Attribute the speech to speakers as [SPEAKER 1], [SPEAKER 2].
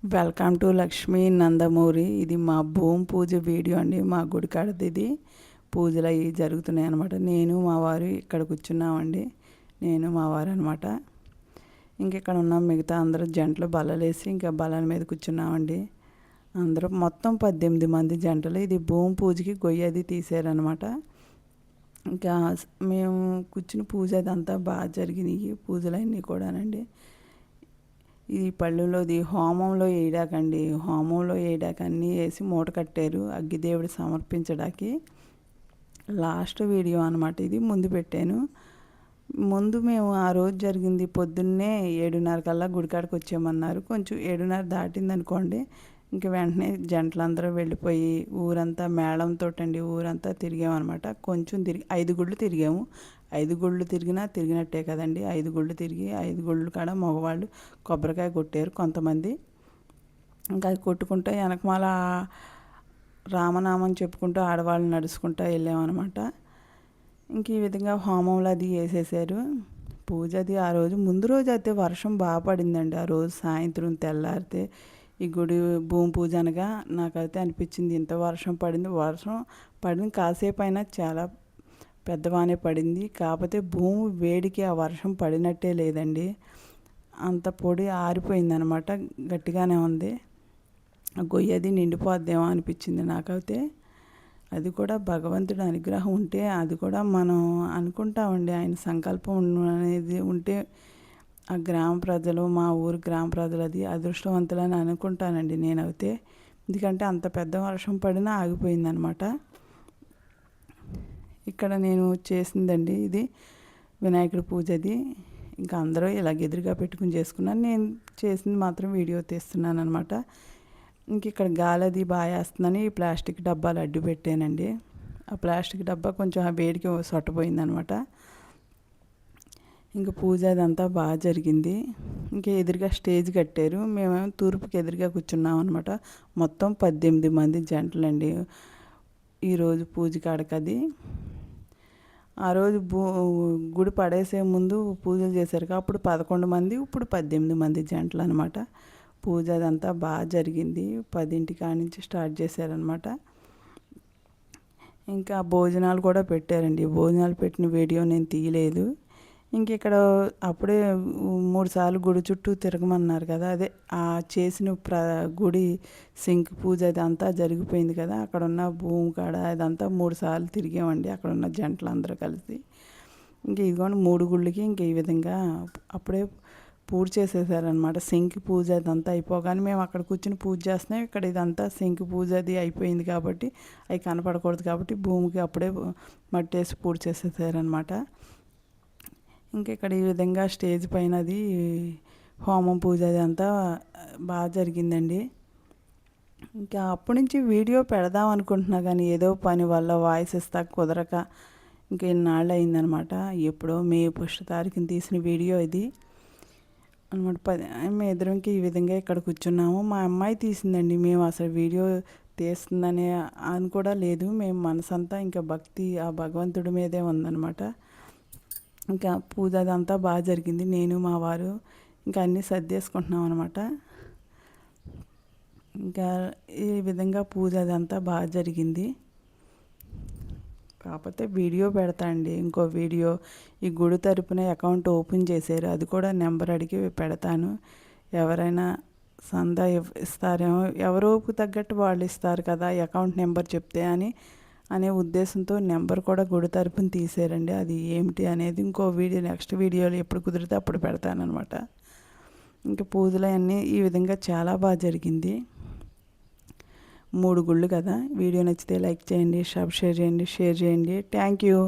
[SPEAKER 1] Welcome to Lakshmi Nandamuri. ఇది మా భూమి పూజ వీడియో అండి. మా గుడి కాడది ఇది పూజలు అవి జరుగుతున్నాయి అనమాట. నేను మా వారు ఇక్కడ కూర్చున్నామండి. నేను మా వారు అనమాట. ఇంకెక్కడ ఉన్నాం, మిగతా అందరూ జంటలు బల్లలేసి ఇంకా బల్లల మీద కూర్చున్నామండి. అందరూ మొత్తం 18 మంది జంటలు. ఇది భూమి పూజకి గొయ్యి అది తీసారనమాట. ఇంకా మేము కూర్చుని పూజ అదంతా బాగా జరిగినాయి, పూజలన్నీ కూడానండి. ఇది పళ్ళులోది హోమంలో వేయడాకండి. హోమంలో వేయడాక అన్నీ వేసి మూట కట్టారు అగ్గిదేవుడు సమర్పించడానికి. లాస్ట్ వీడియో అనమాట ఇది. ముందు పెట్టాను. ముందు మేము ఆ రోజు జరిగింది పొద్దున్నే 7:30 కల్లా గుడికాడికి వచ్చామన్నారు. కొంచెం 7:30 దాటింది అనుకోండి. ఇంక వెంటనే జంటలందరూ వెళ్ళిపోయి ఊరంతా మేళంతో అండి ఊరంతా తిరిగామన్నమాట. కొంచెం తిరిగి 5 గుళ్ళు తిరిగాము. 5 గుళ్ళు తిరిగినట్టే కదండి. 5 గుళ్ళు తిరిగి 5 గుళ్ళు కాడ మగవాళ్ళు కొబ్బరికాయ కొట్టారు కొంతమంది. ఇంకా అది కొట్టుకుంటూ వెనకమాల రామనామం చెప్పుకుంటూ ఆడవాళ్ళు నడుచుకుంటూ వెళ్ళామన్నమాట. ఇంక ఈ విధంగా హోమంలో అది వేసేసారు. పూజ అది ఆ రోజు ముందు రోజు అయితే వర్షం బాగా పడిందండి. ఆ రోజు సాయంత్రం తెల్లారితే ఈ గుడి భూమి పూజ అనగా నాకైతే అనిపించింది ఇంత వర్షం పడింది. వర్షం పడింది కాసేపు అయినా చాలా పెద్దవానే పడింది. కాకపోతే భూమి వేడికి ఆ వర్షం పడినట్టే లేదండి. అంత పొడి ఆరిపోయిందనమాట. గట్టిగానే ఉంది. గొయ్యది నిండిపోద్దేమో అనిపించింది నాకైతే. అది కూడా భగవంతుడి అనుగ్రహం ఉంటే అది కూడా మనం అనుకుంటామండి. ఆయన సంకల్పం అనేది ఉంటే ఆ గ్రామ ప్రజలు, మా ఊరు గ్రామ ప్రజలు అది అదృష్టవంతులని అనుకుంటానండి నేనైతే. ఎందుకంటే అంత పెద్ద వర్షం పడినా ఆగిపోయిందనమాట. ఇక్కడ నేను చేసిందండి ఇది వినాయకుడి పూజది. ఇంకా అందరూ ఇలాగ ఎదురుగా పెట్టుకుని చేసుకున్నాను. నేను చేసింది మాత్రం వీడియో తీస్తున్నాను అనమాట. ఇంక ఇక్కడ గాలి బాగా వేస్తుందని ఈ ప్లాస్టిక్ డబ్బాలు అడ్డు పెట్టానండి. ఆ ప్లాస్టిక్ డబ్బా కొంచెం ఆ వేడికి సొట్టపోయిందనమాట. ఇంకా పూజ అదంతా బాగా జరిగింది. ఇంకా ఎదురుగా స్టేజ్ కట్టారు. మేమేమో తూర్పుకి ఎదురుగా కూర్చున్నాం అనమాట. మొత్తం 18 మంది జంటలండి ఈరోజు పూజ కాడకది. ఆ రోజు గుడి పడేసే ముందు పూజలు చేశారు. అప్పుడు 11 మంది, ఇప్పుడు 18 మంది జంటలు అనమాట. పూజ అదంతా బాగా జరిగింది. 10 కాడ నుంచి స్టార్ట్ చేశారనమాట. ఇంకా భోజనాలు కూడా పెట్టారండి. భోజనాలు పెట్టిన వీడియో నేను తీయలేదు. ఇంక ఇక్కడ అప్పుడే 3 సార్లు గుడి చుట్టూ తిరగమన్నారు కదా. అదే ఆ చేసిన గుడి సింక్ పూజ అదంతా జరిగిపోయింది కదా. అక్కడ ఉన్న భూమి కాడ అదంతా 3 సార్లు తిరిగామండి అక్కడ ఉన్న జంటలందరూ కలిసి. ఇంక ఇదిగోండి 3 గుళ్ళకి ఇంక ఈ విధంగా అప్పుడే పూజ చేసేసారనమాట. సింక్ పూజ అదంతా అయిపోగానే మేము అక్కడ కూర్చుని పూజ చేస్తున్నాం. ఇక్కడ ఇదంతా సింక్ పూజ అది అయిపోయింది కాబట్టి అవి కనపడకూడదు కాబట్టి భూమికి అప్పుడే మట్టేసి పూజ చేసేసారనమాట. ఇంకా ఇక్కడ ఈ విధంగా స్టేజ్ పైన అది హోమం పూజ అది అంతా బాగా జరిగిందండి. ఇంకా అప్పటి నుంచి వీడియో పెడదాం అనుకుంటున్నా కానీ ఏదో పని వల్ల వాయిస్ ఇస్తా కుదరక ఇంకా ఇన్నాళ్ళు అయిందనమాట. ఎప్పుడో మే 1 తారీఖున తీసిన వీడియో ఇది అనమాట. మేము ఇద్దరంకి ఈ విధంగా ఇక్కడ కూర్చున్నాము. మా అమ్మాయి తీసిందండి. మేము అసలు వీడియో తీస్తుందని అని కూడా లేదు. మేము మనసంతా ఇంకా భక్తి ఆ భగవంతుడి మీదే ఉందన్నమాట. ఇంకా పూజ అదంతా బాగా జరిగింది. నేను మా వారు ఇంకా అన్నీ సర్దేసుకుంటున్నాం అనమాట. ఇంకా ఈ విధంగా పూజ అదంతా బాగా జరిగింది. కాకపోతే వీడియో పెడతా అండి. ఇంకో వీడియో ఈ గుడి తరపున అకౌంట్ ఓపెన్ చేశారు. అది కూడా నెంబర్ అడిగి పెడతాను. ఎవరైనా సందా ఇస్తారేమో, ఎవరోపు తగ్గట్టు వాళ్ళు ఇస్తారు కదా అకౌంట్ నెంబర్ చెప్తే అనే ఉద్దేశంతో నెంబర్ కూడా గుడి తరపున తీసారండి. అది ఏమిటి అనేది ఇంకో వీడియో నెక్స్ట్ వీడియోలో ఎప్పుడు కుదిరితే అప్పుడు పెడతానమాట. ఇంకా పూజలు అన్నీ ఈ విధంగా చాలా బాగా జరిగింది. 3 గుళ్ళు కదా. వీడియో నచ్చితే లైక్ చేయండి, సబ్స్క్రైబ్ చేయండి, షేర్ చేయండి. Thank you.